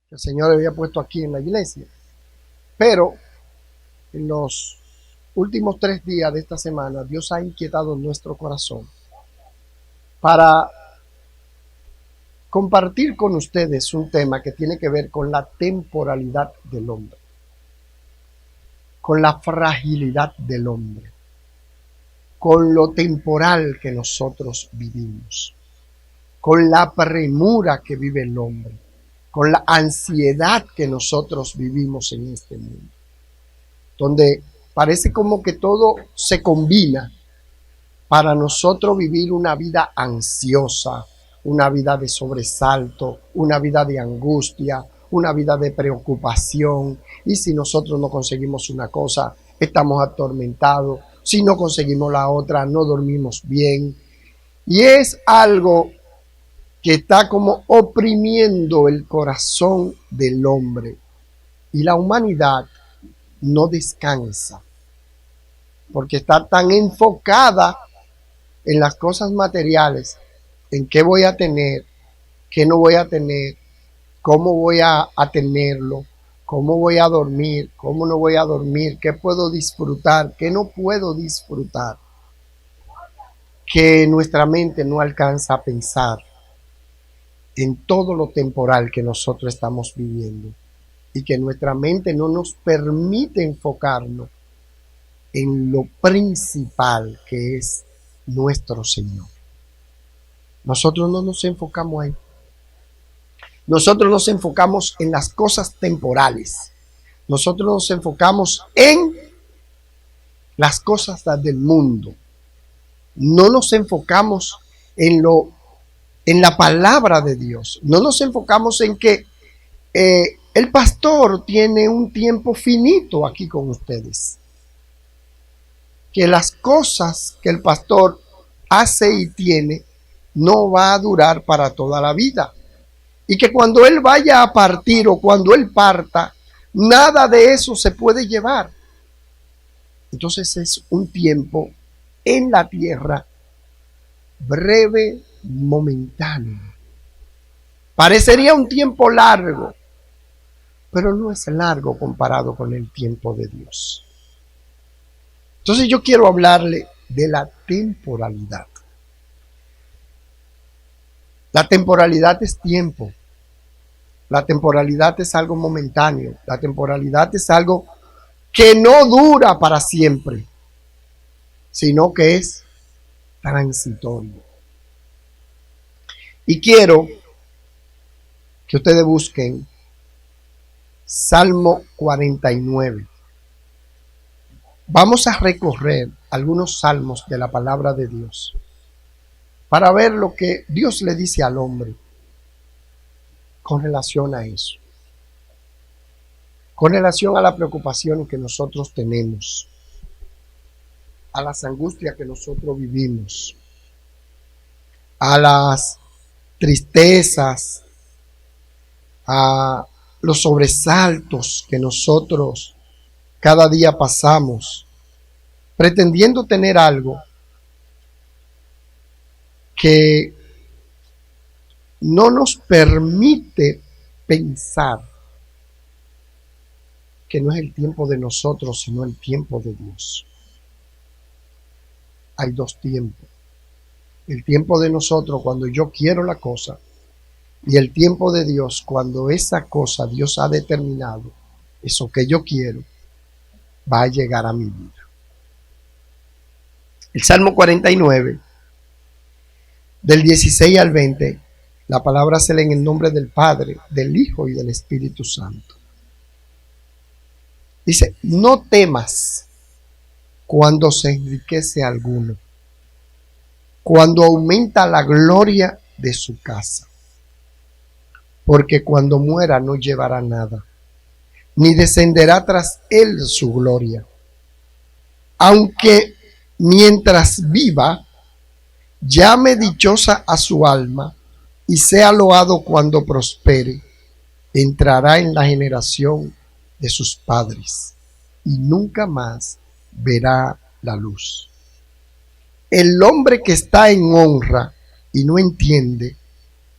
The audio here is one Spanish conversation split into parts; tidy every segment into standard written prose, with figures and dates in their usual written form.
que el Señor había puesto aquí en la iglesia. Pero en los últimos 3 días de esta semana, Dios ha inquietado nuestro corazón para compartir con ustedes un tema que tiene que ver con la temporalidad del hombre, con la fragilidad del hombre, con lo temporal que nosotros vivimos, con la premura que vive el hombre, con la ansiedad que nosotros vivimos en este mundo, donde parece como que todo se combina para nosotros vivir una vida ansiosa, una vida de sobresalto, una vida de angustia, una vida de preocupación. Y si nosotros no conseguimos una cosa, estamos atormentados. Si no conseguimos la otra, no dormimos bien. Y es algo que está como oprimiendo el corazón del hombre. Y la humanidad no descansa, porque está tan enfocada en las cosas materiales, en qué voy a tener, qué no voy a tener, cómo voy a tenerlo, cómo voy a dormir, cómo no voy a dormir, qué puedo disfrutar, qué no puedo disfrutar, que nuestra mente no alcanza a pensar en todo lo temporal que nosotros estamos viviendo y que nuestra mente no nos permite enfocarnos en lo principal que es nuestro Señor. Nosotros no nos enfocamos ahí. Nosotros nos enfocamos en las cosas temporales. Nosotros nos enfocamos en las cosas del mundo. No nos enfocamos en la palabra de Dios. No nos enfocamos en que el pastor tiene un tiempo finito aquí con ustedes. Que las cosas que el pastor hace y tiene no va a durar para toda la vida. Y que cuando él vaya a partir o cuando él parta, nada de eso se puede llevar. Entonces es un tiempo en la tierra breve, momentáneo. Parecería un tiempo largo, pero no es largo comparado con el tiempo de Dios. Entonces yo quiero hablarle de la temporalidad. La temporalidad es tiempo. La temporalidad es algo momentáneo. La temporalidad es algo que no dura para siempre, sino que es transitorio. Y quiero que ustedes busquen Salmo 49. Vamos a recorrer algunos salmos de la palabra de Dios para ver lo que Dios le dice al hombre con relación a eso, con relación a la preocupación que nosotros tenemos, a las angustias que nosotros vivimos, a las tristezas, a los sobresaltos que nosotros cada día pasamos, pretendiendo tener algo que no nos permite pensar que no es el tiempo de nosotros, sino el tiempo de Dios. Hay dos tiempos. El tiempo de nosotros cuando yo quiero la cosa y el tiempo de Dios cuando esa cosa Dios ha determinado, eso que yo quiero, va a llegar a mi vida. El Salmo 49, del 16 al 20, la palabra se lee en el nombre del Padre, del Hijo y del Espíritu Santo. Dice, no temas cuando se enriquece alguno, cuando aumenta la gloria de su casa, porque cuando muera no llevará nada, ni descenderá tras él su gloria. Aunque mientras viva, llame dichosa a su alma y sea loado cuando prospere, entrará en la generación de sus padres y nunca más verá la luz. El hombre que está en honra y no entiende,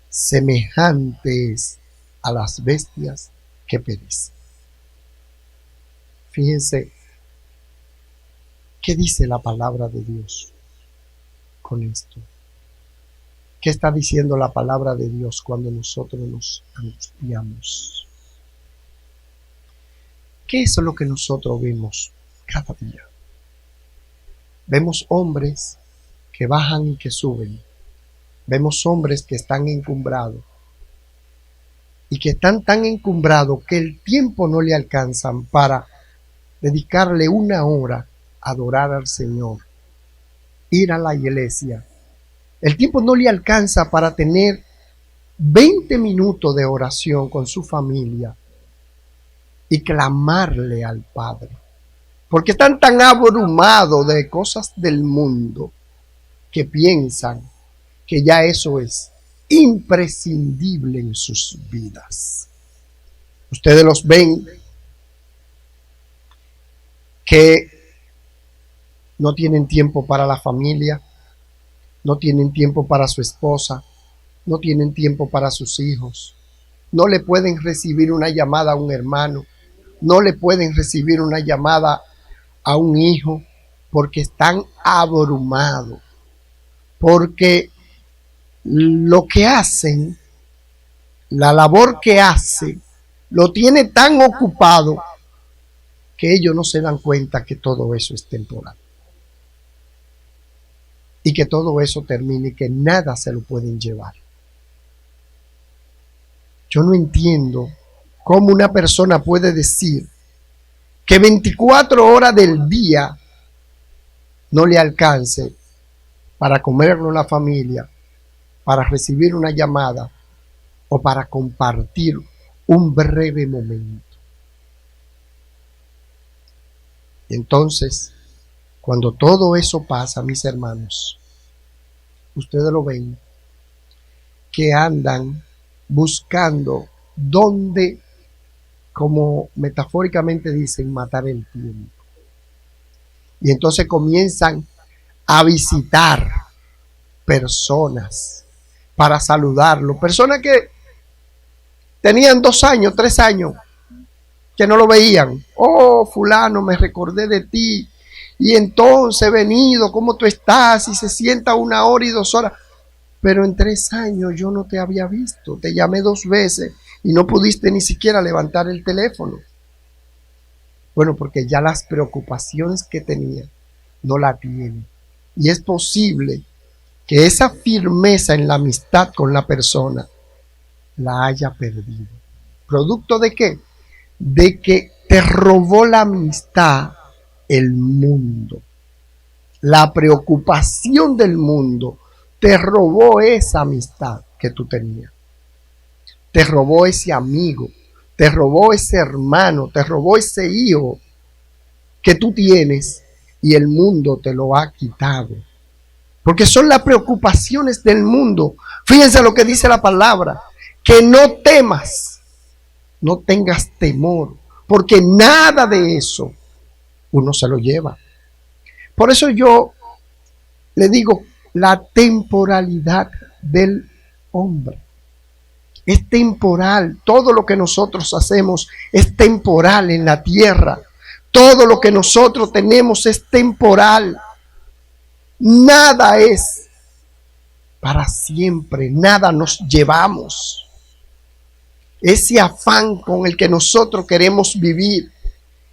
semejante es a las bestias que perecen. Fíjense qué dice la palabra de Dios con esto. ¿Qué está diciendo la palabra de Dios cuando nosotros nos angustiamos? ¿Qué es lo que nosotros vemos cada día? Vemos hombres que bajan y que suben. Vemos hombres que están encumbrados y que están tan encumbrados que el tiempo no le alcanzan para dedicarle una hora a adorar al Señor, ir a la iglesia. El tiempo no le alcanza para tener 20 minutos de oración con su familia y clamarle al Padre. Porque están tan abrumados de cosas del mundo que piensan que ya eso es imprescindible en sus vidas. Ustedes los ven que no tienen tiempo para la familia, no tienen tiempo para su esposa, no tienen tiempo para sus hijos, no le pueden recibir una llamada a un hermano, no le pueden recibir una llamada a un hijo, porque están abrumados, porque lo que hacen, la labor que hace, lo tiene tan ocupado que ellos no se dan cuenta que todo eso es temporal. Y que todo eso termine y que nada se lo pueden llevar. Yo no entiendo cómo una persona puede decir que 24 horas del día no le alcance para comer con la familia, para recibir una llamada o para compartir un breve momento. Entonces, cuando todo eso pasa, mis hermanos, ustedes lo ven, que andan buscando dónde, como metafóricamente dicen, matar el tiempo. Y entonces comienzan a visitar personas para saludarlo. Personas que tenían 2 años, 3 años, que no lo veían. Oh, fulano, me recordé de ti. Y entonces he venido, ¿cómo tú estás? Y se sienta 1 hora y 2 horas. Pero en 3 años yo no te había visto. Te llamé 2 veces y no pudiste ni siquiera levantar el teléfono. Bueno, porque ya las preocupaciones que tenía no la tiene. Y es posible que esa firmeza en la amistad con la persona la haya perdido. ¿Producto de qué? De que te robó la amistad el mundo. La preocupación del mundo te robó esa amistad que tú tenías. Te robó ese amigo, te robó ese hermano, te robó ese hijo que tú tienes y el mundo te lo ha quitado. Porque son las preocupaciones del mundo. Fíjense lo que dice la palabra, que no temas, no tengas temor, porque nada de eso uno se lo lleva. Por eso yo le digo, la temporalidad del hombre es temporal. Todo lo que nosotros hacemos es temporal en la tierra. Todo lo que nosotros tenemos es temporal. Nada es para siempre, nada nos llevamos. Ese afán con el que nosotros queremos vivir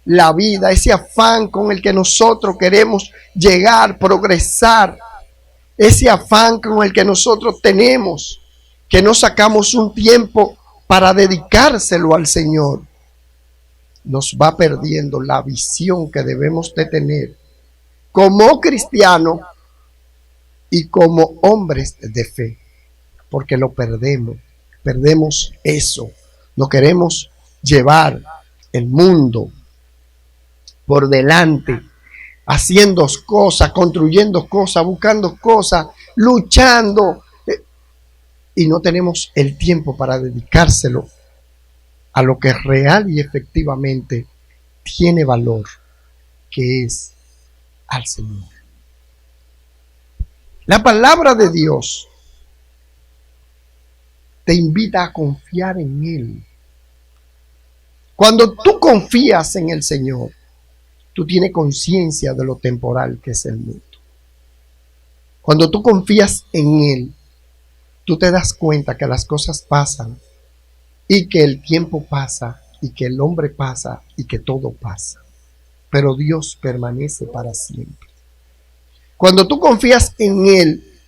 la vida, ese afán con el que nosotros queremos llegar, progresar, ese afán con el que nosotros tenemos, que no sacamos un tiempo para dedicárselo al Señor, nos va perdiendo la visión que debemos de tener como cristianos y como hombres de fe, porque lo perdemos eso. No queremos llevar el mundo por delante, haciendo cosas, construyendo cosas, buscando cosas, luchando, y no tenemos el tiempo para dedicárselo a lo que real y efectivamente tiene valor, que es al Señor. La palabra de Dios te invita a confiar en Él. Cuando tú confías en el Señor, tú tienes conciencia de lo temporal que es el mundo. Cuando tú confías en Él, tú te das cuenta que las cosas pasan y que el tiempo pasa y que el hombre pasa y que todo pasa. Pero Dios permanece para siempre. Cuando tú confías en Él,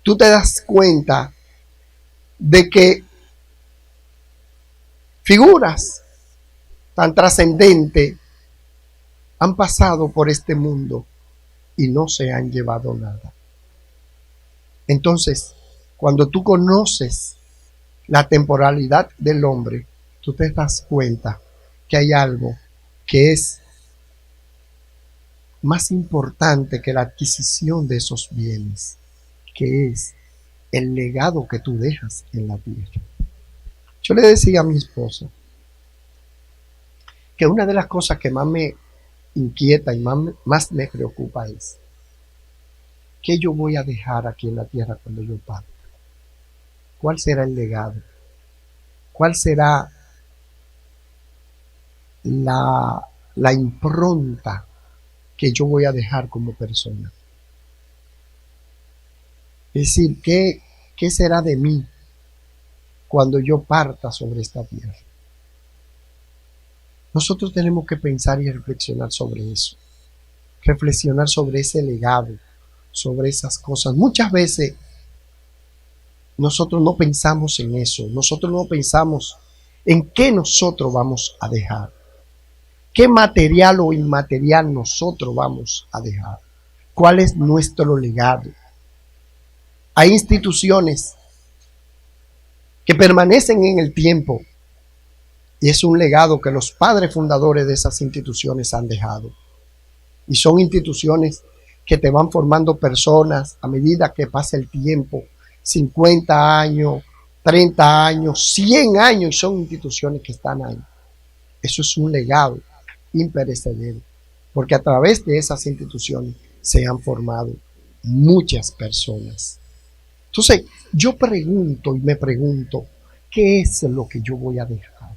tú te das cuenta de que figuras tan trascendentes han pasado por este mundo y no se han llevado nada. Entonces, cuando tú conoces la temporalidad del hombre, tú te das cuenta que hay algo que es más importante que la adquisición de esos bienes, que es el legado que tú dejas en la tierra. Yo le decía a mi esposa que una de las cosas que más me inquieta y más me preocupa es ¿qué yo voy a dejar aquí en la tierra cuando yo parta? ¿Cuál será el legado? ¿Cuál será la impronta que yo voy a dejar como persona? Es decir, ¿qué será de mí cuando yo parta sobre esta tierra? Nosotros tenemos que pensar y reflexionar sobre eso. Reflexionar sobre ese legado, sobre esas cosas. Muchas veces nosotros no pensamos en eso. Nosotros no pensamos en qué nosotros vamos a dejar. ¿Qué material o inmaterial nosotros vamos a dejar? ¿Cuál es nuestro legado? Hay instituciones que permanecen en el tiempo y es un legado que los padres fundadores de esas instituciones han dejado. Y son instituciones que te van formando personas a medida que pasa el tiempo, 50 años, 30 años, 100 años, y son instituciones que están ahí. Eso es un legado imperecedero, porque a través de esas instituciones se han formado muchas personas. Entonces, yo pregunto y me pregunto, ¿qué es lo que yo voy a dejar?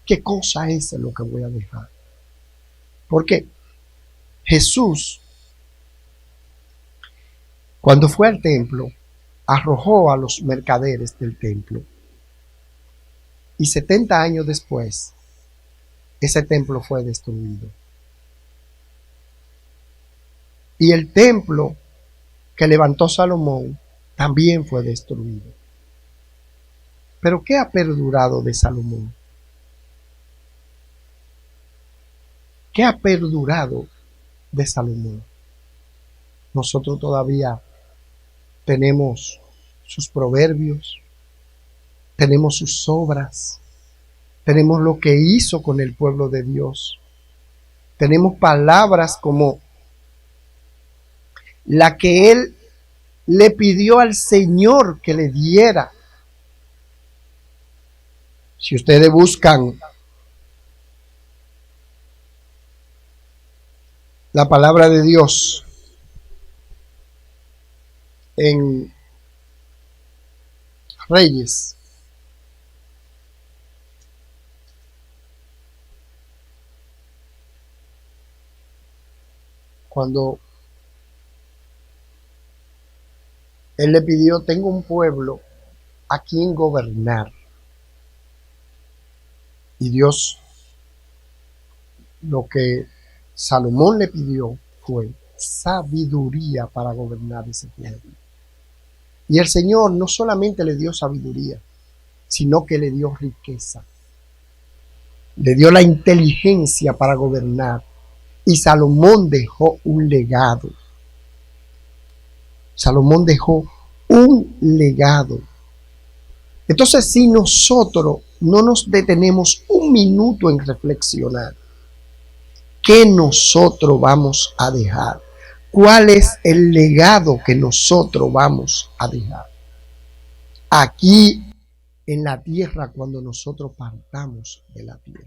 ¿Qué cosa es lo que voy a dejar? Porque Jesús, cuando fue al templo, arrojó a los mercaderes del templo. Y 70 años después, ese templo fue destruido. Y el templo que levantó Salomón también fue destruido. Pero ¿qué ha perdurado de Salomón? ¿Qué ha perdurado de Salomón? Nosotros todavía tenemos sus proverbios, tenemos sus obras, tenemos lo que hizo con el pueblo de Dios, tenemos palabras como la que él le pidió al Señor que le diera. Si ustedes buscan la palabra de Dios en Reyes, cuando él le pidió, tengo un pueblo a quien gobernar. Y Dios, lo que Salomón le pidió fue sabiduría para gobernar ese pueblo. Y el Señor no solamente le dio sabiduría, sino que le dio riqueza. Le dio la inteligencia para gobernar. Y Salomón dejó un legado. Salomón dejó un legado. Entonces, si nosotros no nos detenemos un minuto en reflexionar, ¿qué nosotros vamos a dejar? ¿Cuál es el legado que nosotros vamos a dejar? Aquí en la tierra cuando nosotros partamos de la tierra.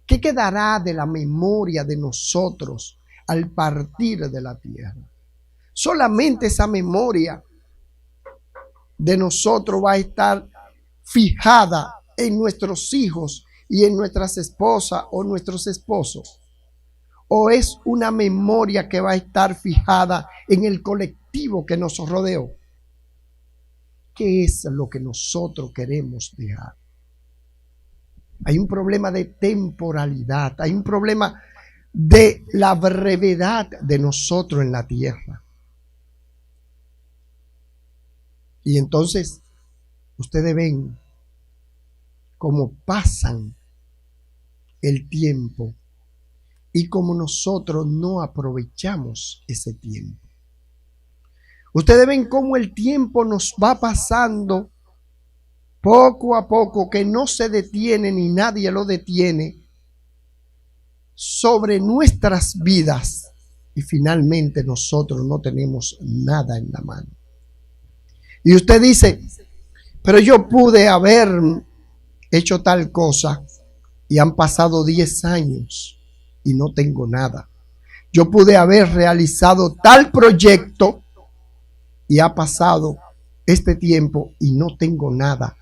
¿Qué quedará de la memoria de nosotros al partir de la tierra? Solamente esa memoria de nosotros va a estar fijada en nuestros hijos y en nuestras esposas o nuestros esposos? ¿O es una memoria que va a estar fijada en el colectivo que nos rodeó? ¿Qué es lo que nosotros queremos dejar? Hay un problema de temporalidad, hay un problema de la brevedad de nosotros en la tierra. Y entonces ustedes ven cómo pasan el tiempo y cómo nosotros no aprovechamos ese tiempo. Ustedes ven cómo el tiempo nos va pasando poco a poco, que no se detiene ni nadie lo detiene sobre nuestras vidas, y finalmente nosotros no tenemos nada en la mano. Y usted dice, pero yo pude haber hecho tal cosa y han pasado 10 años y no tengo nada. Yo pude haber realizado tal proyecto y ha pasado este tiempo y no tengo nada.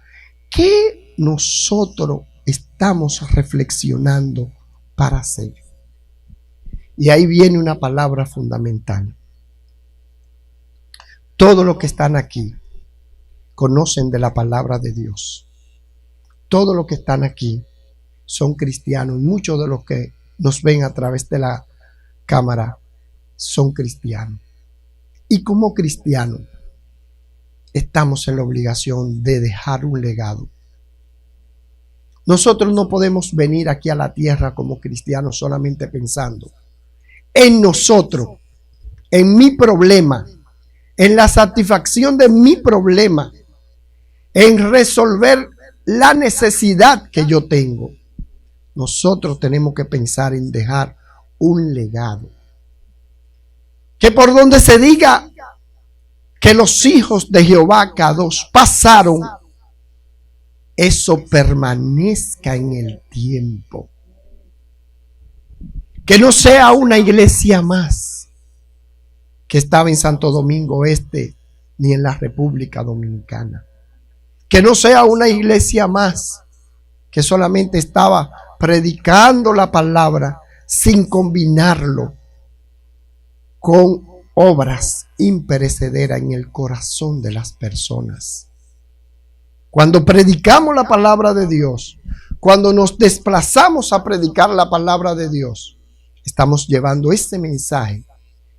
¿Qué nosotros estamos reflexionando para hacer? Y ahí viene una palabra fundamental. Todos los que están aquí conocen de la palabra de Dios. Todos los que están aquí son cristianos. Muchos de los que nos ven a través de la cámara son cristianos. Y como cristianos estamos en la obligación de dejar un legado. Nosotros no podemos venir aquí a la tierra como cristianos solamente pensando en nosotros, en mi problema, en la satisfacción de mi problema, en resolver la necesidad que yo tengo. Nosotros tenemos que pensar en dejar un legado. Que por donde se diga que los hijos de Jehová Kadosh pasaron, eso permanezca en el tiempo. Que no sea una iglesia más que estaba en Santo Domingo Este ni en la República Dominicana. Que no sea una iglesia más que solamente estaba predicando la palabra sin combinarlo con obras imperecederas en el corazón de las personas. Cuando predicamos la palabra de Dios, cuando nos desplazamos a predicar la palabra de Dios, estamos llevando este mensaje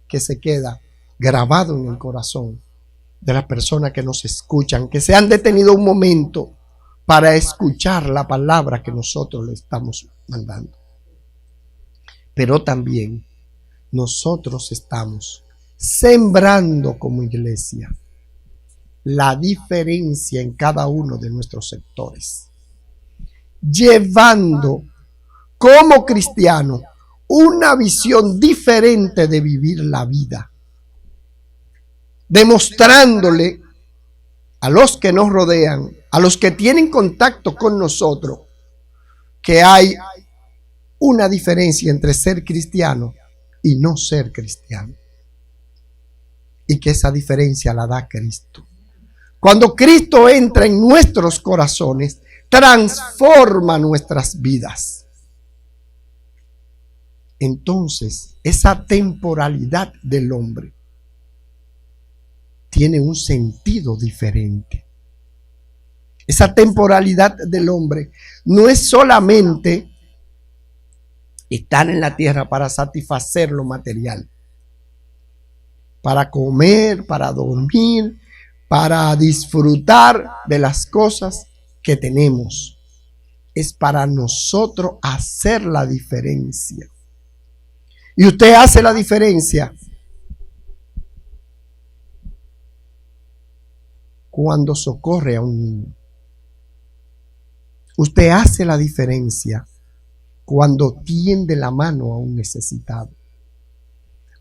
que se queda grabado en el corazón de las personas que nos escuchan, que se han detenido un momento para escuchar la palabra que nosotros le estamos mandando. Pero también nosotros estamos sembrando como iglesia la diferencia en cada uno de nuestros sectores, llevando como cristiano una visión diferente de vivir la vida, demostrándole a los que nos rodean, a los que tienen contacto con nosotros, que hay una diferencia entre ser cristiano y no ser cristiano, y que esa diferencia la da Cristo. Cuando Cristo entra en nuestros corazones, transforma nuestras vidas. Entonces, esa temporalidad del hombre tiene un sentido diferente. Esa temporalidad del hombre no es solamente estar en la tierra para satisfacer lo material, para comer, para dormir, para disfrutar de las cosas que tenemos. Es para nosotros hacer la diferencia. Y usted hace la diferencia cuando socorre a un niño. Usted hace la diferencia cuando tiende la mano a un necesitado.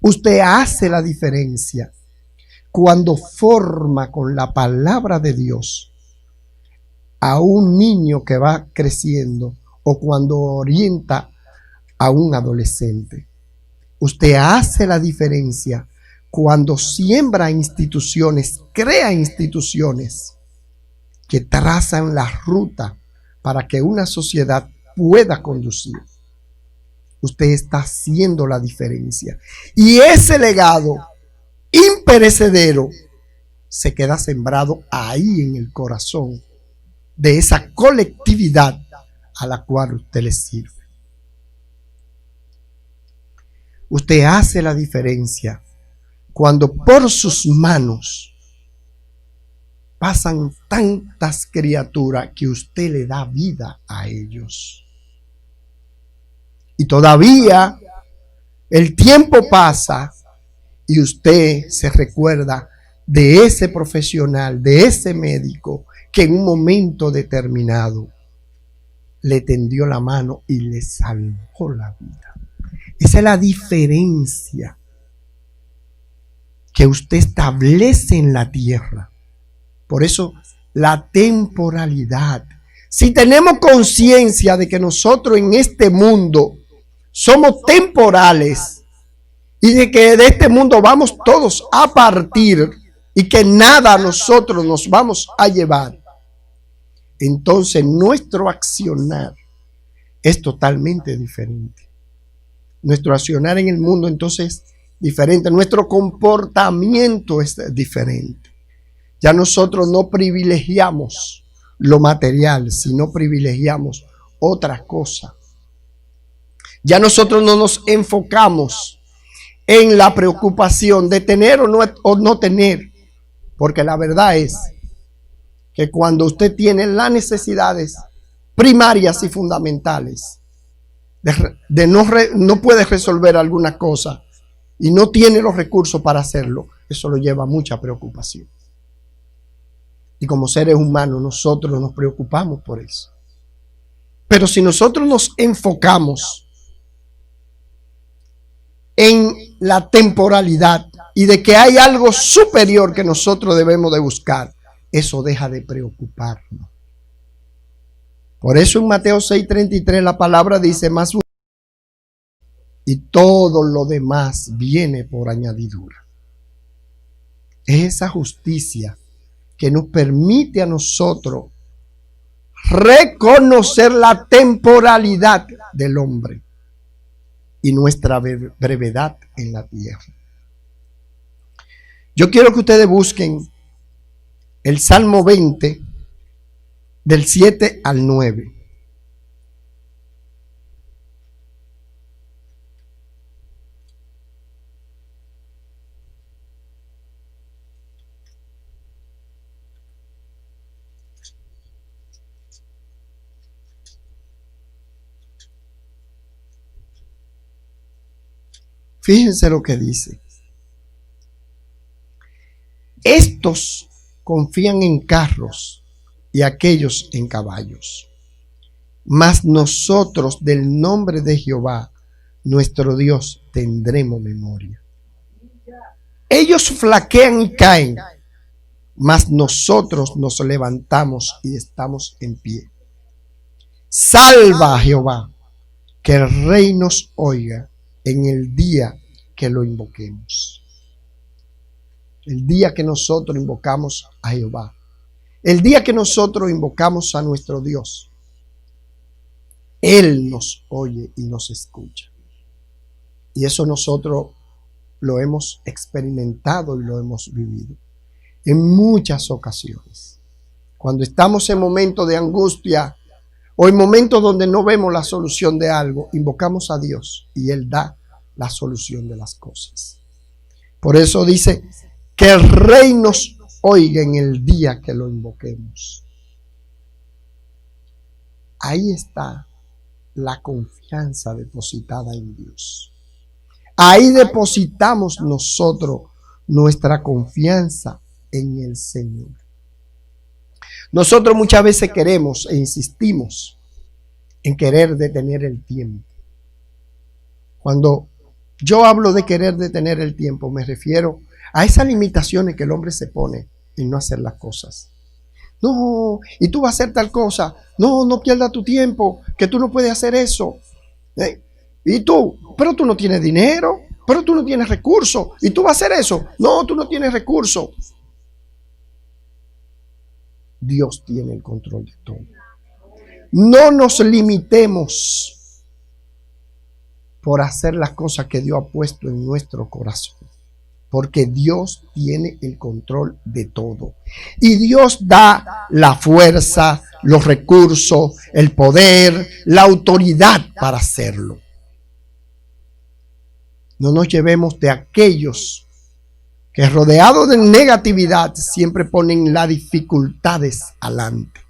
Usted hace la diferencia cuando forma con la palabra de Dios a un niño que va creciendo o cuando orienta a un adolescente. Usted hace la diferencia cuando siembra instituciones, crea instituciones que trazan la ruta para que una sociedad pueda conducir. Usted está haciendo la diferencia. Y ese legado imperecedero se queda sembrado ahí en el corazón de esa colectividad a la cual usted le sirve. Usted hace la diferencia cuando por sus manos pasan tantas criaturas que usted le da vida a ellos. Y todavía el tiempo pasa y usted se recuerda de ese profesional, de ese médico que en un momento determinado le tendió la mano y le salvó la vida. Esa es la diferencia que usted establece en la tierra. Por eso la temporalidad. Si tenemos conciencia de que nosotros en este mundo somos temporales y de que de este mundo vamos todos a partir y que nada a nosotros nos vamos a llevar, entonces nuestro accionar es totalmente diferente. Nuestro accionar en el mundo entonces es diferente. Nuestro comportamiento es diferente. Ya nosotros no privilegiamos lo material, sino privilegiamos otra cosa. Ya nosotros no nos enfocamos en la preocupación de tener o no tener, porque la verdad es que cuando usted tiene las necesidades primarias y fundamentales, no puede resolver alguna cosa y no tiene los recursos para hacerlo, eso lo lleva a mucha preocupación. Y como seres humanos nosotros nos preocupamos por eso. Pero si nosotros nos enfocamos en la temporalidad y de que hay algo superior que nosotros debemos de buscar, eso deja de preocuparnos. Por eso en Mateo 6:33 la palabra dice: más y todo lo demás viene por añadidura. Es esa justicia que nos permite a nosotros reconocer la temporalidad del hombre y nuestra brevedad en la tierra. Yo quiero que ustedes busquen el Salmo 20 del 7 al 9. Fíjense lo que dice. Estos confían en carros y aquellos en caballos. Mas nosotros del nombre de Jehová, nuestro Dios, tendremos memoria. Ellos flaquean y caen, mas nosotros nos levantamos y estamos en pie. Salva a Jehová, que el rey nos oiga en el día que lo invoquemos. El día que nosotros invocamos a Jehová. El día que nosotros invocamos a nuestro Dios. Él nos oye y nos escucha. Y eso nosotros lo hemos experimentado y lo hemos vivido en muchas ocasiones. Cuando estamos en momentos de angustia o en momentos donde no vemos la solución de algo, invocamos a Dios y Él da la solución de las cosas. Por eso dice que el rey nos oiga en el día que lo invoquemos. Ahí está la confianza depositada en Dios. Ahí depositamos nosotros nuestra confianza en el Señor. Nosotros muchas veces queremos e insistimos en querer detener el tiempo. Cuando yo hablo de querer detener el tiempo, me refiero a esas limitaciones que el hombre se pone en no hacer las cosas. No, y tú vas a hacer tal cosa. No, no pierdas tu tiempo, que tú no puedes hacer eso. Y tú, pero tú no tienes dinero. Pero tú no tienes recursos y tú vas a hacer eso. No, tú no tienes recursos. Dios tiene el control de todo. No nos limitemos por hacer las cosas que Dios ha puesto en nuestro corazón, porque Dios tiene el control de todo. Y Dios da la fuerza, los recursos, el poder, la autoridad para hacerlo. No nos llevemos de aquellos que, rodeados de negatividad, siempre ponen las dificultades adelante.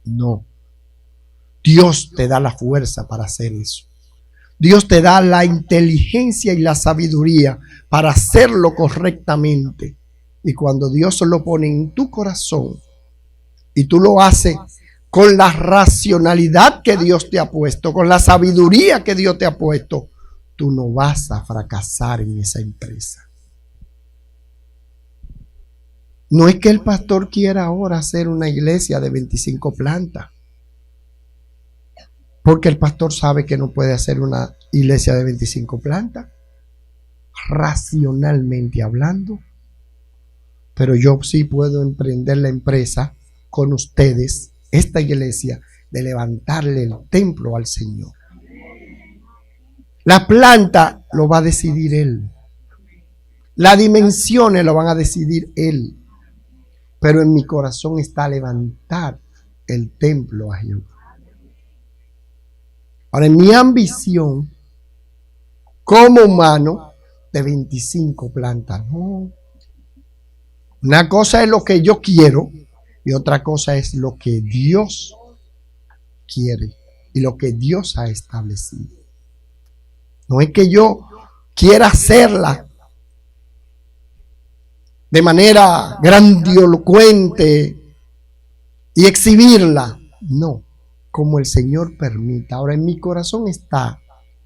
No. Dios te da la fuerza para hacer eso. Dios te da la inteligencia y la sabiduría para hacerlo correctamente. Y cuando Dios lo pone en tu corazón y tú lo haces con la racionalidad que Dios te ha puesto, con la sabiduría que Dios te ha puesto, tú no vas a fracasar en esa empresa. No es que el pastor quiera ahora hacer una iglesia de 25 plantas, porque el pastor sabe que no puede hacer una iglesia de 25 plantas, racionalmente hablando. Pero yo sí puedo emprender la empresa con ustedes, esta iglesia, de levantarle el templo al Señor. La planta lo va a decidir Él. Las dimensiones lo van a decidir Él. Pero en mi corazón está levantar el templo a Jehová. Ahora, en mi ambición, como humano, de 25 plantas, no. Una cosa es lo que yo quiero y otra cosa es lo que Dios quiere y lo que Dios ha establecido. No es que yo quiera hacerla de manera grandilocuente y exhibirla. No, como el Señor permita. Ahora, en mi corazón está,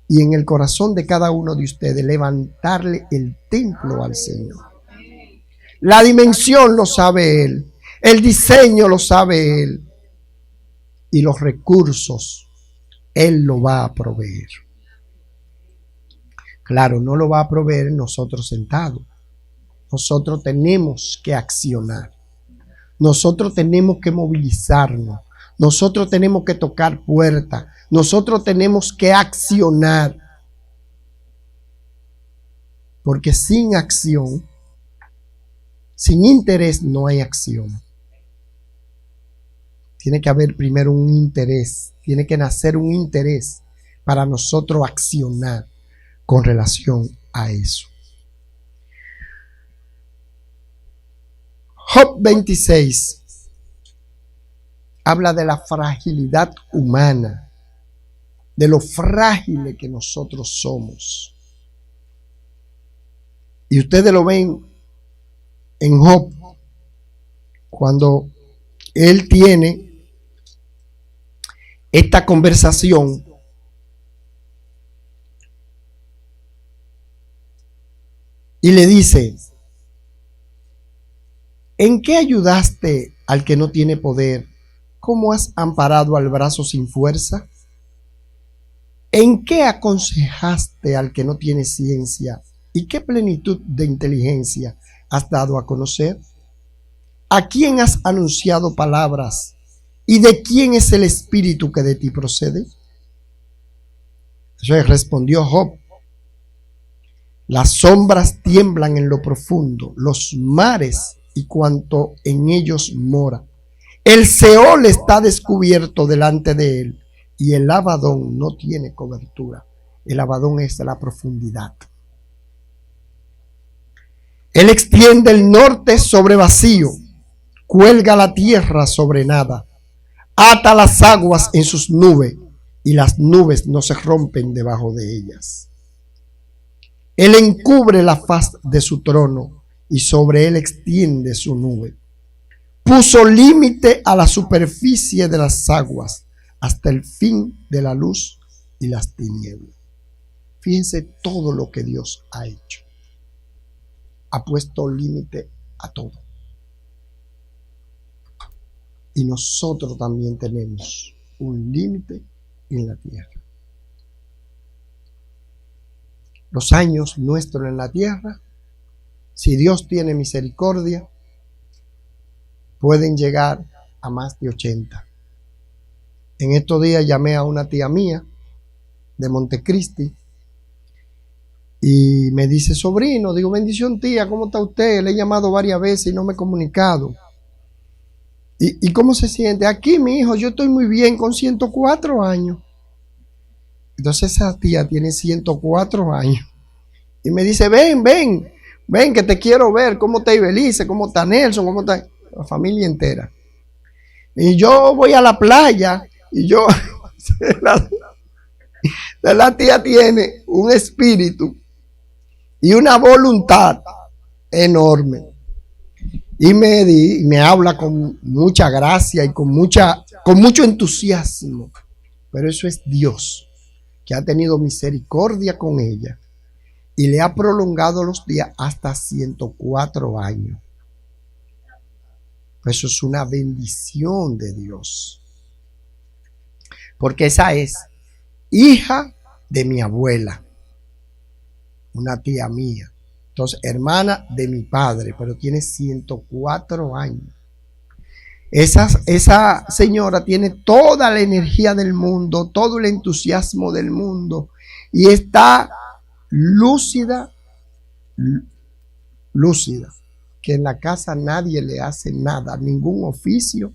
y en el corazón de cada uno de ustedes, levantarle el templo al Señor. La dimensión lo sabe Él, el diseño lo sabe Él, y los recursos Él lo va a proveer. Claro, no lo va a proveer nosotros sentados. Nosotros tenemos que accionar. Nosotros tenemos que movilizarnos. Nosotros tenemos que tocar puertas. Nosotros tenemos que accionar. Porque sin acción, sin interés, no hay acción. Tiene que haber primero un interés. Tiene que nacer un interés para nosotros accionar con relación a eso. Job 26 habla de la fragilidad humana, de lo frágiles que nosotros somos. Y ustedes lo ven en Job, cuando él tiene esta conversación y le dice: ¿en qué ayudaste al que no tiene poder? ¿Cómo has amparado al brazo sin fuerza? ¿En qué aconsejaste al que no tiene ciencia? ¿Y qué plenitud de inteligencia has dado a conocer? ¿A quién has anunciado palabras? ¿Y de quién es el espíritu que de ti procede? Entonces respondió Job: las sombras tiemblan en lo profundo, los mares y cuanto en ellos mora. El Seol está descubierto delante de él y el Abadón no tiene cobertura. El Abadón es la profundidad. Él extiende el norte sobre vacío, cuelga la tierra sobre nada, ata las aguas en sus nubes y las nubes no se rompen debajo de ellas. Él encubre la faz de su trono y sobre él extiende su nube. Puso límite a la superficie de las aguas hasta el fin de la luz y las tinieblas. Fíjense todo lo que Dios ha hecho. Ha puesto límite a todo. Y nosotros también tenemos un límite en la tierra. los años nuestros en la tierra, si Dios tiene misericordia, pueden llegar a más de 80. En estos días llamé a una tía mía de Montecristi y me dice, sobrino, digo, bendición tía, ¿cómo está usted? Le he llamado varias veces y no me he comunicado. ¿Y cómo se siente? Aquí, mi hijo, yo estoy muy bien con 104 años. Entonces esa tía tiene 104 años y me dice, ven que te quiero ver, cómo está Ibelice, cómo está Nelson, cómo está la familia entera. Y yo voy a la playa y yo, la tía tiene un espíritu y una voluntad enorme. Y me habla con mucha gracia y con mucho entusiasmo. Pero eso es Dios, que ha tenido misericordia con ella y le ha prolongado los días hasta 104 años. Eso es una bendición de Dios. Porque esa es hija de mi abuela, una tía mía. Entonces, hermana de mi padre, pero tiene 104 años. Esa señora tiene toda la energía del mundo, todo el entusiasmo del mundo y está lúcida, que en la casa nadie le hace nada, ningún oficio.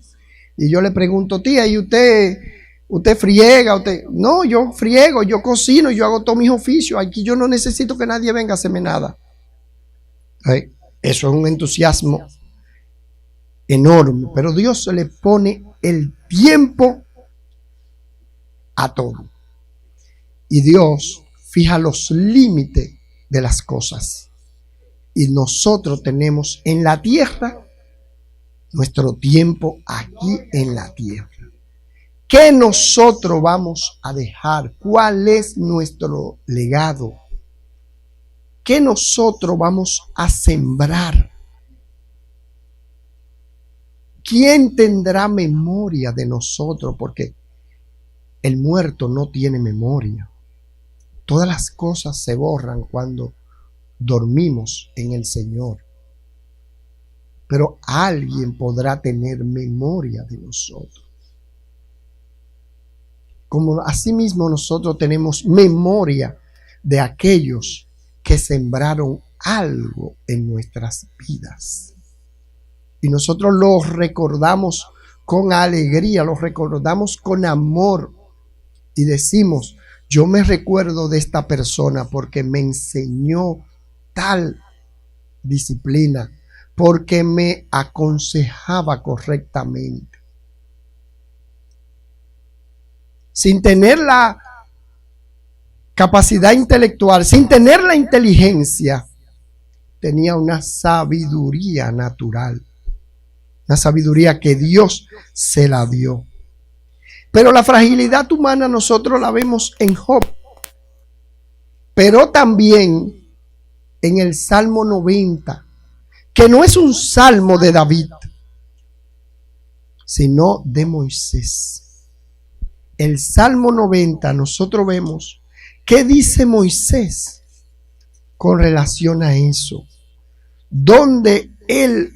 Y yo le pregunto, tía, ¿y usted friega? No, yo friego, yo cocino, yo hago todos mis oficios. Aquí yo no necesito que nadie venga a hacerme nada. Eso es un entusiasmo enorme, pero Dios le pone el tiempo a todo. Y Dios fija los límites de las cosas. Y nosotros tenemos en la tierra nuestro tiempo aquí en la tierra. ¿Qué nosotros vamos a dejar? ¿Cuál es nuestro legado? ¿Qué nosotros vamos a sembrar? ¿Quién tendrá memoria de nosotros? Porque el muerto no tiene memoria. Todas las cosas se borran cuando dormimos en el Señor. Pero alguien podrá tener memoria de nosotros. Como asimismo nosotros tenemos memoria de aquellos que sembraron algo en nuestras vidas. Y nosotros los recordamos con alegría, los recordamos con amor y decimos, yo me recuerdo de esta persona porque me enseñó tal disciplina, porque me aconsejaba correctamente. Sin tener la capacidad intelectual, sin tener la inteligencia, tenía una sabiduría natural. Una sabiduría que Dios se la dio. Pero la fragilidad humana nosotros la vemos en Job. Pero también en el Salmo 90, que no es un salmo de David, sino de Moisés. El Salmo 90 nosotros vemos qué dice Moisés con relación a eso. Donde él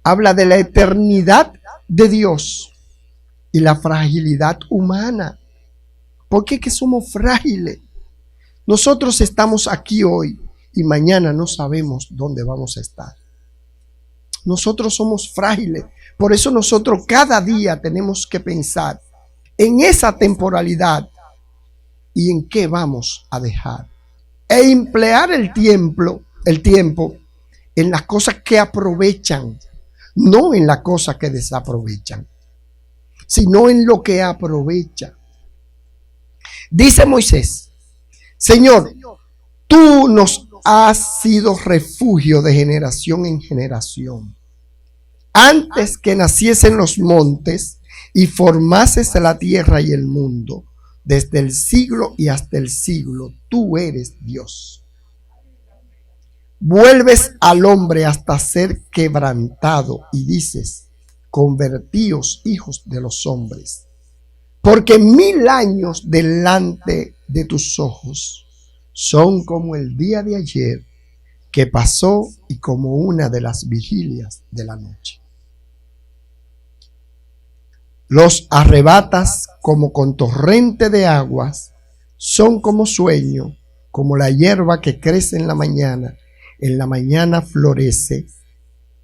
habla de la eternidad de Dios y la fragilidad humana. ¿Por qué que somos frágiles? Nosotros estamos aquí hoy y mañana no sabemos dónde vamos a estar. Nosotros somos frágiles. Por eso nosotros cada día tenemos que pensar en esa temporalidad y en qué vamos a dejar. E emplear el tiempo en las cosas que aprovechan. No en las cosas que desaprovechan, sino en lo que aprovecha. Dice Moisés, Señor, tú nos has sido refugio de generación en generación. Antes que naciesen los montes y formases la tierra y el mundo, desde el siglo y hasta el siglo, tú eres Dios. Vuelves al hombre hasta ser quebrantado y dices, convertíos hijos de los hombres, Porque 1000 años delante de tus ojos son como el día de ayer que pasó y como una de las vigilias de la noche. Los arrebatas como con torrente de aguas, son como sueño, como la hierba que crece en la mañana florece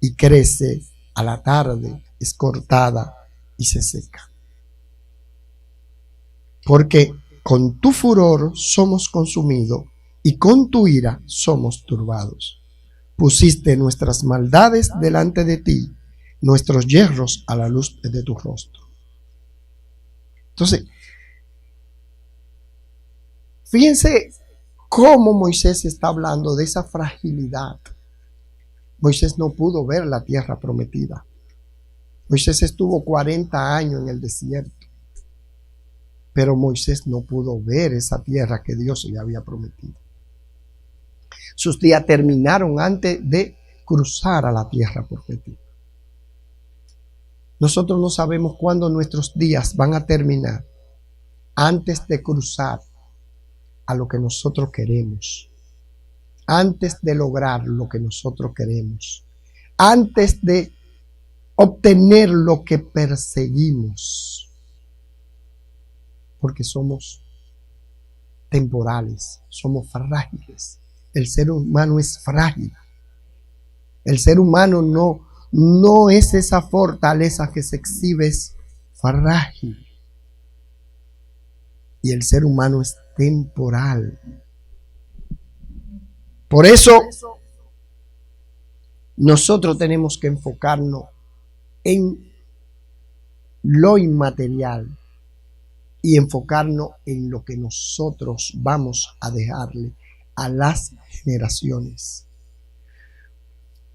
y crece, a la tarde es cortada y se seca. Porque con tu furor somos consumidos y con tu ira somos turbados. Pusiste nuestras maldades delante de ti, nuestros yerros a la luz de tu rostro. Entonces, fíjense cómo Moisés está hablando de esa fragilidad. Moisés no pudo ver la tierra prometida. Moisés estuvo 40 años en el desierto. Pero Moisés no pudo ver esa tierra que Dios le había prometido. Sus días terminaron antes de cruzar a la tierra prometida. Nosotros no sabemos cuándo nuestros días van a terminar antes de cruzar a lo que nosotros queremos, antes de lograr lo que nosotros queremos, antes de obtener lo que perseguimos. Porque somos temporales, somos frágiles. El ser humano es frágil. El ser humano no es esa fortaleza que se exhibe, es frágil. Y el ser humano es temporal. Por eso nosotros tenemos que enfocarnos en lo inmaterial y enfocarnos en lo que nosotros vamos a dejarle a las generaciones.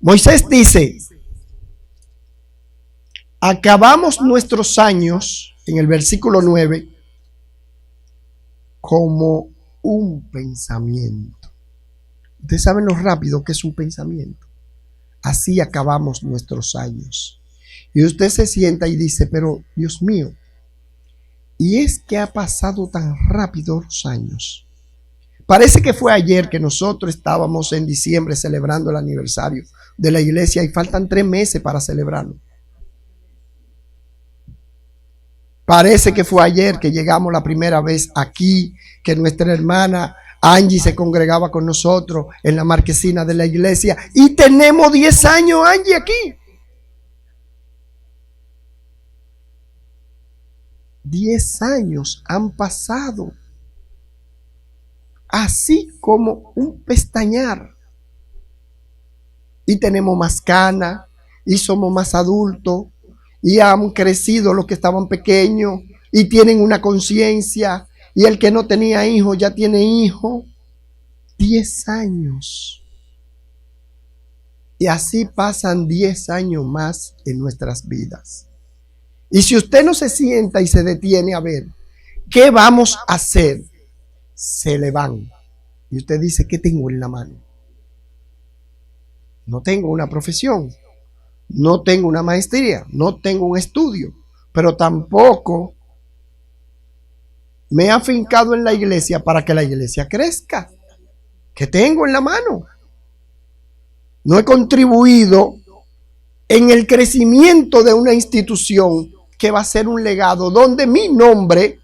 Moisés dice: acabamos nuestros años, en el versículo 9, como un pensamiento. Ustedes saben lo rápido que es un pensamiento. Así acabamos nuestros años. Y usted se sienta y dice: pero Dios mío, y es que ha pasado tan rápido los años. Parece que fue ayer que nosotros estábamos en diciembre celebrando el aniversario de la iglesia y faltan 3 meses para celebrarlo. Parece que fue ayer que llegamos la primera vez aquí, que nuestra hermana Angie se congregaba con nosotros en la marquesina de la iglesia y tenemos 10 años, Angie, aquí. 10 años han pasado, así como un pestañear. Y tenemos más canas, y somos más adultos, y han crecido los que estaban pequeños, y tienen una conciencia, y el que no tenía hijo ya tiene hijo. 10 años. Y así pasan 10 años más en nuestras vidas. Y si usted no se sienta y se detiene a ver qué vamos a hacer, se le van. Y usted dice: ¿qué tengo en la mano? No tengo una profesión, no tengo una maestría, no tengo un estudio, pero tampoco me he afincado en la iglesia para que la iglesia crezca. ¿Qué tengo en la mano? No he contribuido en el crecimiento de una institución que va a ser un legado donde mi nombre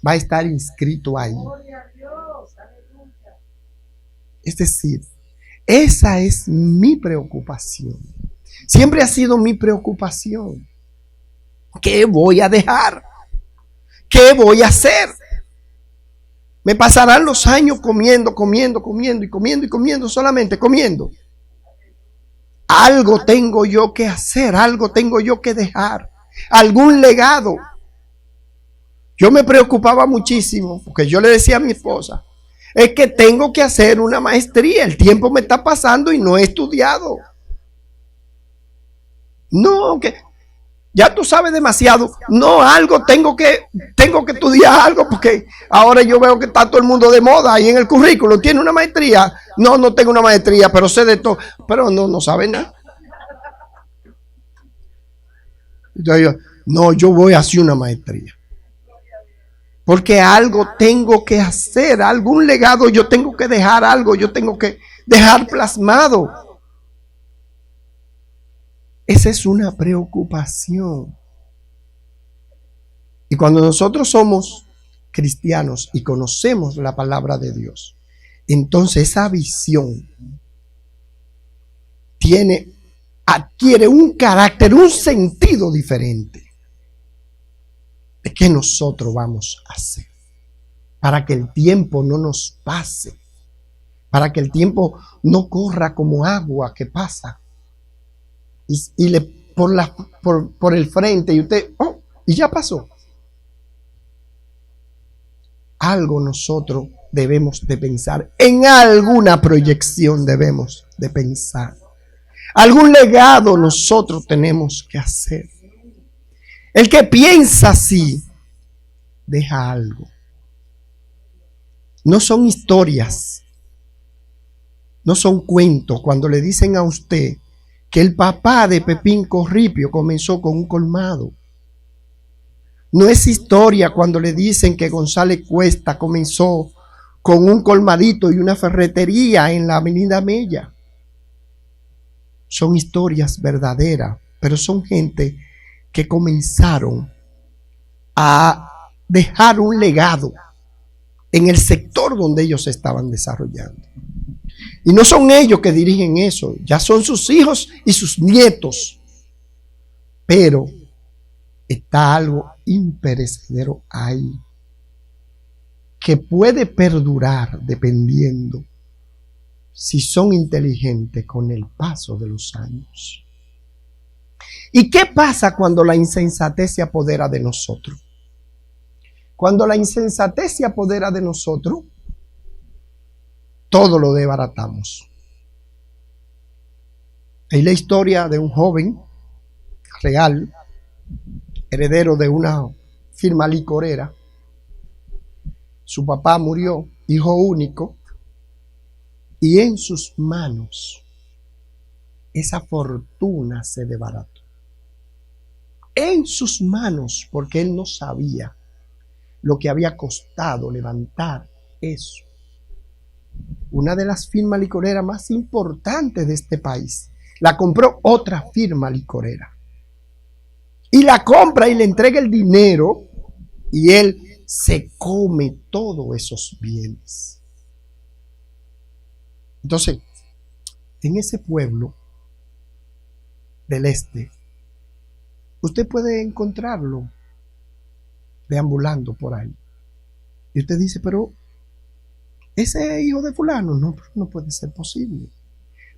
va a estar inscrito ahí. Es decir, esa es mi preocupación. Siempre ha sido mi preocupación. ¿Qué voy a dejar? ¿Qué voy a hacer? Me pasarán los años comiendo y solamente comiendo. Algo tengo yo que hacer, algo tengo yo que dejar, algún legado. Yo me preocupaba muchísimo porque yo le decía a mi esposa: es que tengo que hacer una maestría, el tiempo me está pasando y no he estudiado. No, que ya tú sabes demasiado. No, algo tengo que estudiar algo, porque ahora yo veo que está todo el mundo de moda y en el currículum tiene una maestría. No, no tengo una maestría, pero sé de todo. Pero no sabe nada. Entonces yo voy a hacer una maestría. Porque algo tengo que hacer, algún legado yo tengo que dejar, algo yo tengo que dejar plasmado. Esa es una preocupación. Y cuando nosotros somos cristianos y conocemos la palabra de Dios, entonces esa visión adquiere un carácter, un sentido diferente de qué nosotros vamos a hacer para que el tiempo no nos pase, para que el tiempo no corra como agua que pasa y le por el frente y usted, y ya pasó. Algo nosotros debemos de pensar, en alguna proyección debemos de pensar. Algún legado nosotros tenemos que hacer. El que piensa así, deja algo. No son historias, no son cuentos. Cuando le dicen a usted que el papá de Pepín Corripio comenzó con un colmado. No es historia cuando le dicen que González Cuesta comenzó con un colmadito y una ferretería en la Avenida Mella. Son historias verdaderas, pero son gente que comenzaron a dejar un legado en el sector donde ellos se estaban desarrollando. Y no son ellos que dirigen eso, ya son sus hijos y sus nietos. Pero está algo imperecedero ahí que puede perdurar dependiendo si son inteligentes con el paso de los años. ¿Y qué pasa cuando la insensatez se apodera de nosotros? Cuando la insensatez se apodera de nosotros, todo lo desbaratamos. Hay la historia de un joven real, heredero de una firma licorera. Su papá murió, hijo único, y en sus manos esa fortuna se desbarató. En sus manos, porque él no sabía lo que había costado levantar eso. Una de las firmas licoreras más importantes de este país la compró otra firma licorera. Y la compra y le entrega el dinero y él se come todos esos bienes. Entonces, en ese pueblo del este, usted puede encontrarlo deambulando por ahí. Y usted dice, pero ese hijo de fulano, no puede ser posible.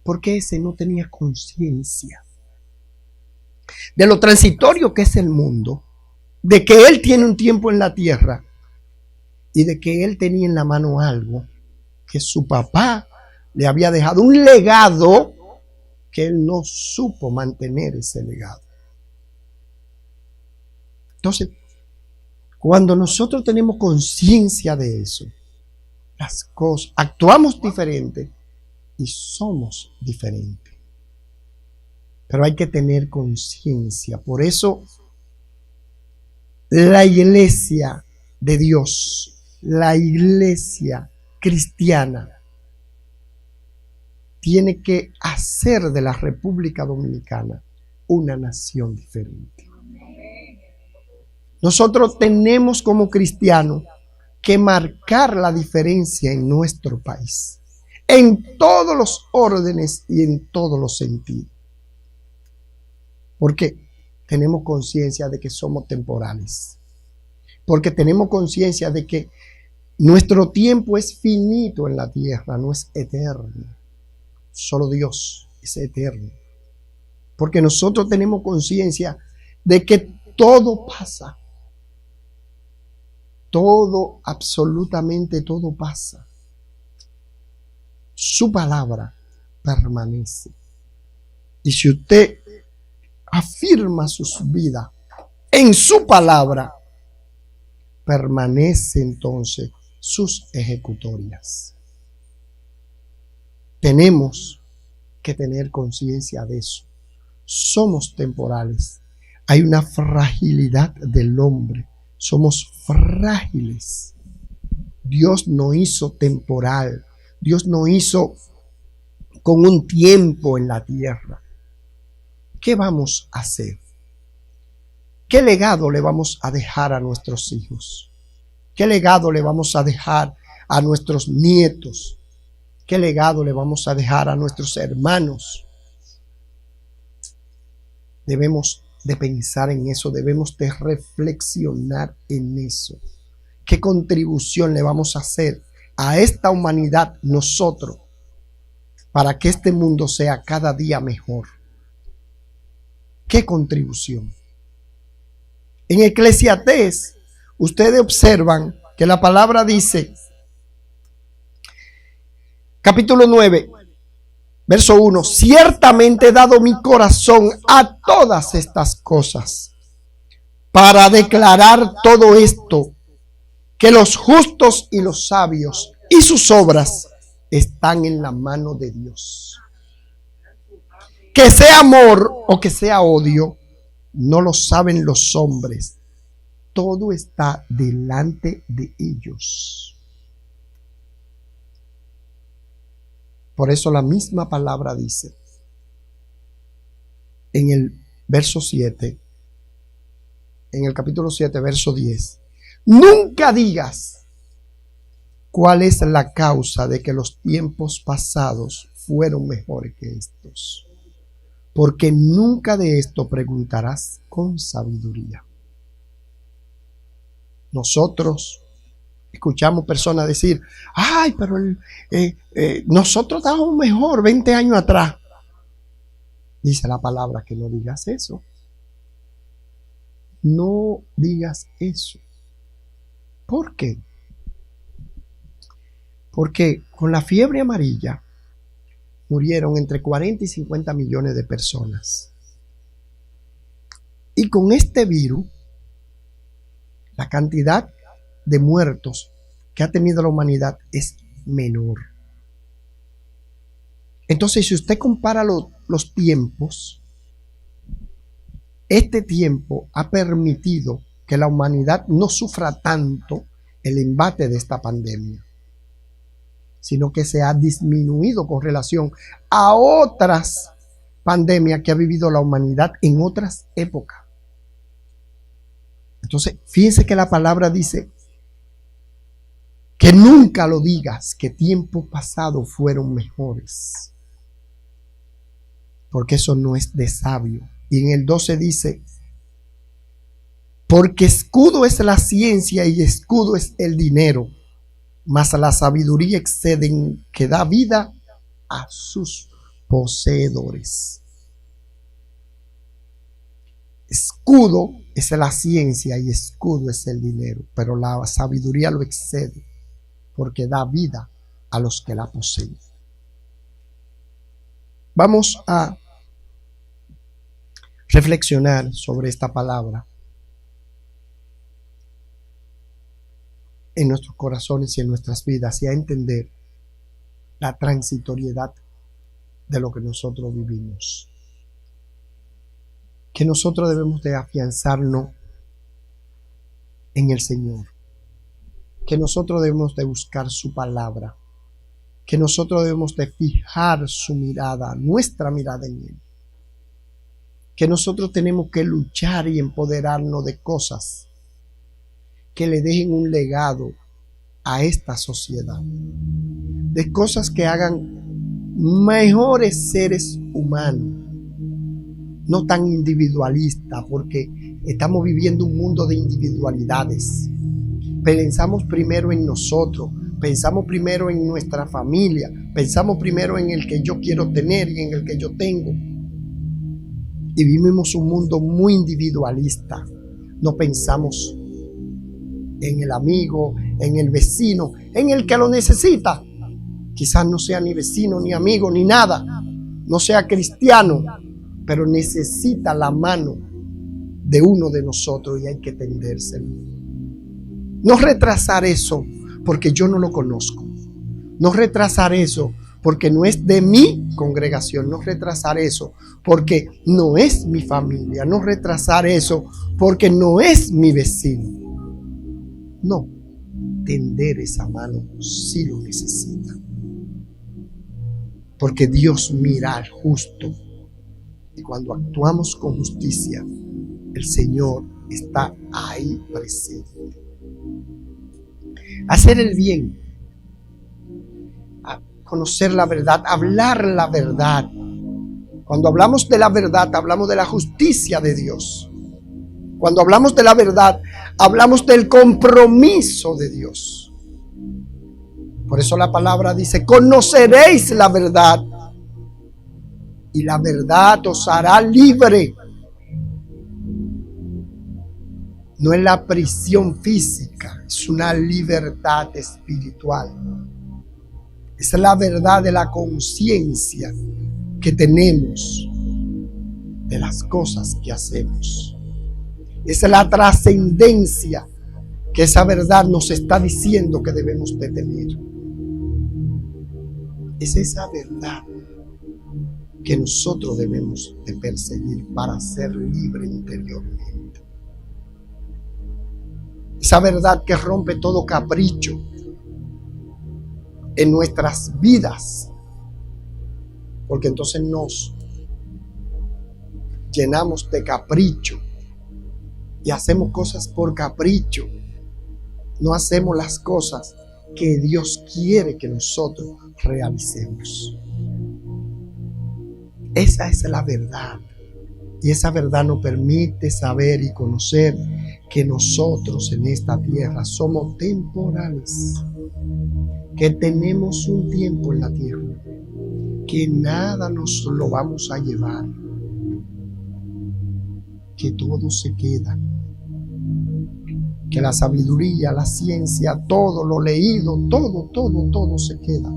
Porque ese no tenía conciencia de lo transitorio que es el mundo, de que él tiene un tiempo en la tierra y de que él tenía en la mano algo que su papá le había dejado, un legado que él no supo mantener ese legado. Entonces, cuando nosotros tenemos conciencia de eso, las cosas, actuamos diferente y somos diferentes. Pero hay que tener conciencia. Por eso, la iglesia de Dios, la iglesia cristiana, tiene que hacer de la República Dominicana una nación diferente. Nosotros tenemos como cristianos que marcar la diferencia en nuestro país, en todos los órdenes y en todos los sentidos. Porque tenemos conciencia de que somos temporales. Porque tenemos conciencia de que nuestro tiempo es finito en la tierra, no es eterno. Solo Dios es eterno. Porque nosotros tenemos conciencia de que todo pasa. Todo, absolutamente todo pasa. Su palabra permanece. Y si usted afirma sus vidas en su palabra, permanece entonces sus ejecutorias. Tenemos que tener conciencia de eso. Somos temporales. Hay una fragilidad del hombre somos frágiles. Dios no hizo temporal. Dios no hizo con un tiempo en la tierra. ¿Qué vamos a hacer? ¿Qué legado le vamos a dejar a nuestros hijos? ¿Qué legado le vamos a dejar a nuestros nietos? ¿Qué legado le vamos a dejar a nuestros hermanos? Debemos de pensar en eso, debemos de reflexionar en eso. ¿Qué contribución le vamos a hacer a esta humanidad nosotros para que este mundo sea cada día mejor? ¿Qué contribución? En Eclesiastés, ustedes observan que la palabra dice, capítulo 9, verso 1, ciertamente he dado mi corazón a todas estas cosas para declarar todo esto, que los justos y los sabios y sus obras están en la mano de Dios. Que sea amor o que sea odio, no lo saben los hombres. Todo está delante de ellos. Por eso la misma palabra dice en el verso 7, en el capítulo 7, verso 10, nunca digas cuál es la causa de que los tiempos pasados fueron mejores que estos, porque nunca de esto preguntarás con sabiduría. Nosotros escuchamos personas decir, ay, pero nosotros estábamos mejor 20 años atrás. Dice la palabra que no digas eso. No digas eso. ¿Por qué? Porque con la fiebre amarilla murieron entre 40 y 50 millones de personas. Y con este virus, la cantidad de muertos que ha tenido la humanidad es menor. Entonces, si usted compara los tiempos, este tiempo ha permitido que la humanidad no sufra tanto el embate de esta pandemia, sino que se ha disminuido con relación a otras pandemias que ha vivido la humanidad en otras épocas. Entonces, fíjense que la palabra dice que nunca lo digas, que tiempos pasados fueron mejores, porque eso no es de sabio. Y en el 12 dice, porque escudo es la ciencia y escudo es el dinero, mas la sabiduría excede en que da vida a sus poseedores. Escudo es la ciencia y escudo es el dinero, pero la sabiduría lo excede porque da vida a los que la poseen. Vamos a reflexionar sobre esta palabra en nuestros corazones y en nuestras vidas y a entender la transitoriedad de lo que nosotros vivimos. Que nosotros debemos de afianzarnos en el Señor. Que nosotros debemos de buscar su palabra. Que nosotros debemos de fijar su mirada, nuestra mirada en Él. Que nosotros tenemos que luchar y empoderarnos de cosas que le dejen un legado a esta sociedad. De cosas que hagan mejores seres humanos. No tan individualistas, porque estamos viviendo un mundo de individualidades. Pensamos primero en nosotros, pensamos primero en nuestra familia, pensamos primero en el que yo quiero tener y en el que yo tengo. Y vivimos un mundo muy individualista. No pensamos en el amigo, en el vecino, en el que lo necesita. Quizás no sea ni vecino, ni amigo, ni nada. No sea cristiano, pero necesita la mano de uno de nosotros y hay que tendérselo. No retrasar eso porque yo no lo conozco. No retrasar eso porque no es de mi congregación. No retrasar eso porque no es mi familia. No retrasar eso porque no es mi vecino. No, tender esa mano si lo necesita. Porque Dios mira al justo. Y cuando actuamos con justicia, el Señor está ahí presente. Hacer el bien, conocer la verdad, hablar la verdad. Cuando hablamos de la verdad, hablamos de la justicia de Dios. Cuando hablamos de la verdad, hablamos del compromiso de Dios. Por eso la palabra dice: conoceréis la verdad y la verdad os hará libre. No es la prisión física, es una libertad espiritual. Es la verdad de la conciencia que tenemos de las cosas que hacemos. Es la trascendencia que esa verdad nos está diciendo que debemos de tener. Es esa verdad que nosotros debemos de perseguir para ser libres interiormente. Esa verdad que rompe todo capricho en nuestras vidas, porque entonces nos llenamos de capricho y hacemos cosas por capricho. No hacemos las cosas que Dios quiere que nosotros realicemos. Esa es la verdad. Y esa verdad nos permite saber y conocer que nosotros en esta tierra somos temporales, que tenemos un tiempo en la tierra, que nada nos lo vamos a llevar, que todo se queda, que la sabiduría, la ciencia, todo lo leído, todo se queda,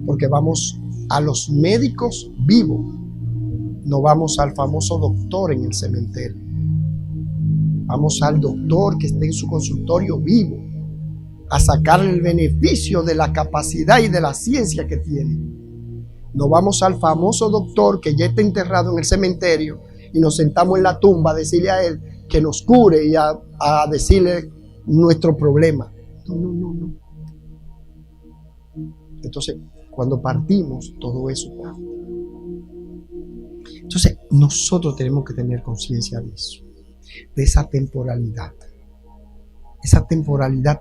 porque vamos a los médicos vivos. No vamos al famoso doctor en el cementerio. Vamos al doctor que esté en su consultorio vivo, a sacarle el beneficio de la capacidad y de la ciencia que tiene. No vamos al famoso doctor que ya está enterrado en el cementerio y nos sentamos en la tumba a decirle a él que nos cure y a decirle nuestro problema. No. Entonces, cuando partimos, todo eso parte. Entonces, nosotros tenemos que tener conciencia de eso, de esa temporalidad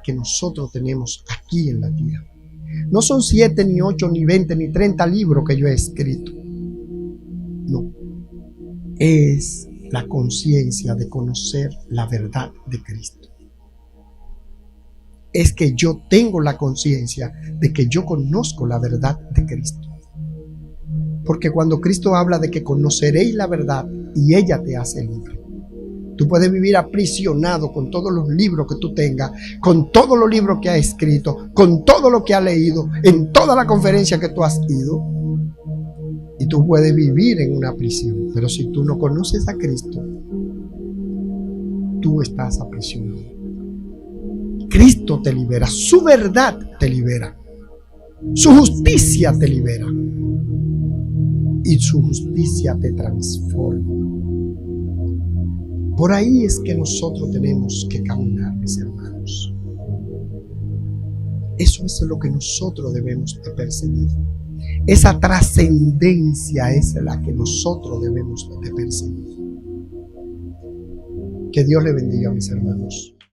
que nosotros tenemos aquí en la tierra. No son 7, ni 8, ni 20, ni 30 libros que yo he escrito. No, es la conciencia de conocer la verdad de Cristo. Es que yo tengo la conciencia de que yo conozco la verdad de Cristo. Porque cuando Cristo habla de que conoceréis la verdad y ella te hace libre. Tú puedes vivir aprisionado con todos los libros que tú tengas, con todos los libros que has escrito, con todo lo que has leído, en toda la conferencia que tú has ido. Y tú puedes vivir en una prisión. Pero si tú no conoces a Cristo, tú estás aprisionado. Cristo te libera, su verdad te libera, su justicia te libera. Y su justicia te transforma. Por ahí es que nosotros tenemos que caminar, mis hermanos. Eso es lo que nosotros debemos de perseguir. Esa trascendencia es la que nosotros debemos de perseguir. Que Dios le bendiga, mis hermanos.